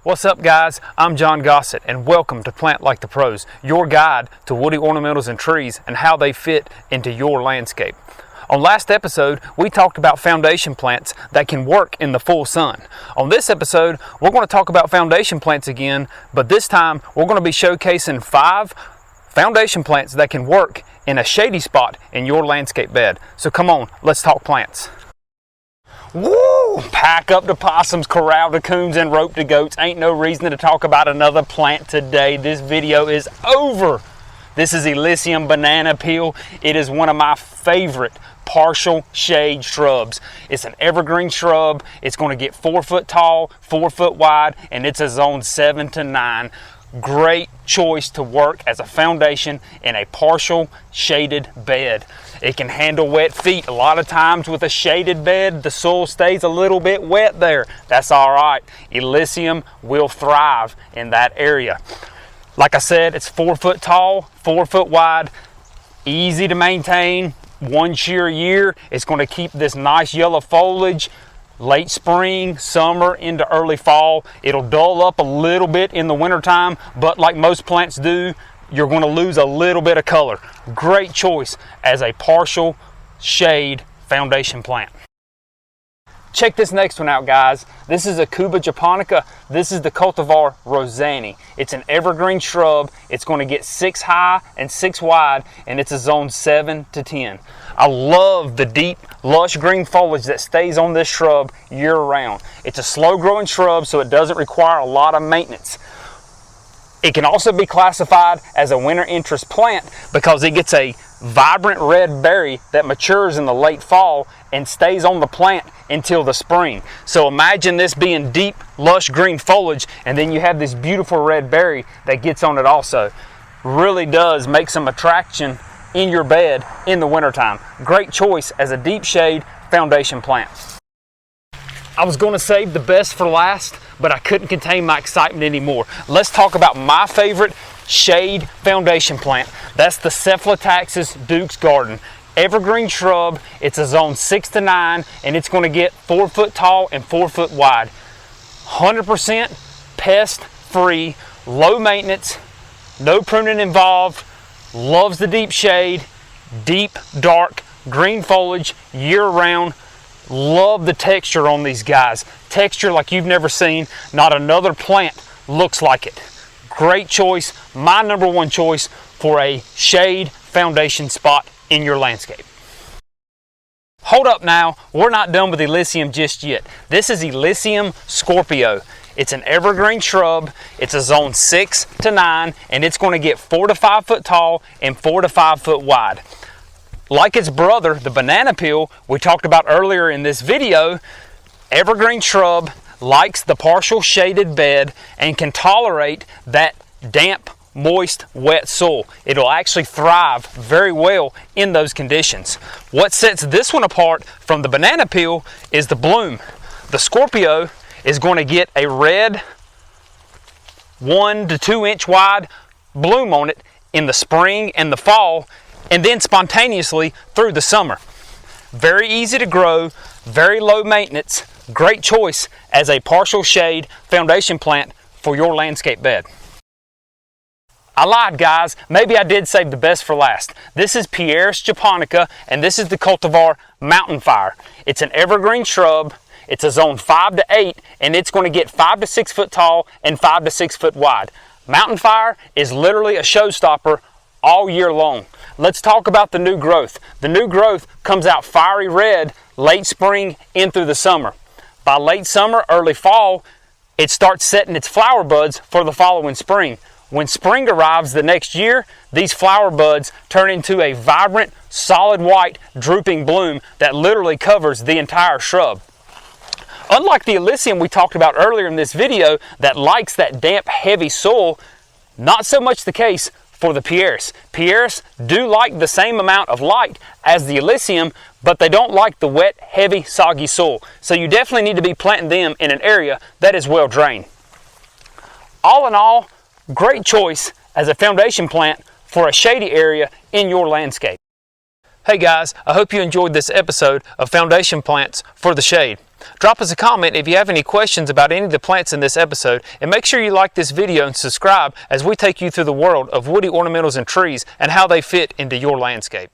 What's up guys, I'm John Gossett and welcome to Plant Like the Pros, your guide to woody ornamentals and trees and how they fit into your landscape. On last episode, we talked about foundation plants that can work in the full sun. On this episode, we're going to talk about foundation plants again, but this time we're going to be showcasing 5 foundation plants that can work in a shady spot in your landscape bed. So come on, let's talk plants. Woo! Pack up the possums, corral the coons, and rope the goats. Ain't no reason to talk about another plant today. This video is over. This is Illicium banana peel. It is one of my favorite partial shade shrubs. It's an evergreen shrub. It's going to get 4 foot tall, 4 foot wide, and it's a zone 7 to 9. Great choice to work as a foundation in a partial shaded bed. It can handle wet feet. A lot of times with a shaded bed, the soil stays a little bit wet there. That's all right. Illicium will thrive in that area. Like I said, it's 4 foot tall, 4 foot wide, easy to maintain, 1 shear a year. It's going to keep this nice yellow foliage late spring, summer, into early fall. It'll dull up a little bit in the wintertime, but like most plants do, you're going to lose a little bit of color. Great choice as a partial shade foundation plant. Check this next one out, guys. This is a Cuba japonica. This is the cultivar Rosani. It's an evergreen shrub. It's going to get 6 high and 6 wide, and it's a zone 7 to 10. I love the deep, lush green foliage that stays on this shrub year round. It's a slow growing shrub, so it doesn't require a lot of maintenance. It can also be classified as a winter interest plant because it gets a vibrant red berry that matures in the late fall and stays on the plant until the spring. So imagine this being deep, lush green foliage, and then you have this beautiful red berry that gets on it also. Really does make some attraction in your bed in the wintertime. Great choice as a deep shade foundation plant. I was going to save the best for last, but I couldn't contain my excitement anymore. Let's talk about my favorite shade foundation plant. That's the Cephalotaxis Duke's Garden. Evergreen shrub. It's a zone 6 to 9, and it's going to get 4 foot tall and 4 foot wide. 100% pest free, low maintenance, no pruning involved. Loves the deep shade, deep, dark, green foliage year round. Love the texture on these guys. Texture like you've never seen. Not another plant looks like it. Great choice. My number one choice for a shade foundation spot in your landscape. Hold up now. We're not done with Illicium just yet. This is Illicium Scorpio. It's an evergreen shrub. It's a zone 6 to 9, and it's going to get 4 to 5 foot tall and 4 to 5 foot wide. Like its brother, the banana peel, we talked about earlier in this video, evergreen shrub likes the partial shaded bed and can tolerate that damp, moist, wet soil. It'll actually thrive very well in those conditions. What sets this one apart from the banana peel is the bloom. The Scorpio is going to get a red 1 to 2 inch wide bloom on it in the spring and the fall, and then spontaneously through the summer. Very easy to grow, very low maintenance, great choice as a partial shade foundation plant for your landscape bed. I lied, guys. Maybe I did save the best for last. This is Pieris japonica, and this is the cultivar Mountain Fire. It's an evergreen shrub. It's a zone 5 to 8, and it's going to get 5 to 6 foot tall and 5 to 6 foot wide. Mountain Fire is literally a showstopper all year long. Let's talk about the new growth. The new growth comes out fiery red late spring in through the summer. By late summer, early fall, it starts setting its flower buds for the following spring. When spring arrives the next year, these flower buds turn into a vibrant, solid white, drooping bloom that literally covers the entire shrub. Unlike the Illicium we talked about earlier in this video that likes that damp, heavy soil, not so much the case for the Pieris. Pieris do like the same amount of light as the Illicium, but they don't like the wet, heavy, soggy soil. So you definitely need to be planting them in an area that is well drained. All in all, great choice as a foundation plant for a shady area in your landscape. Hey guys, I hope you enjoyed this episode of Foundation Plants for the Shade. Drop us a comment if you have any questions about any of the plants in this episode, and make sure you like this video and subscribe as we take you through the world of woody ornamentals and trees and how they fit into your landscape.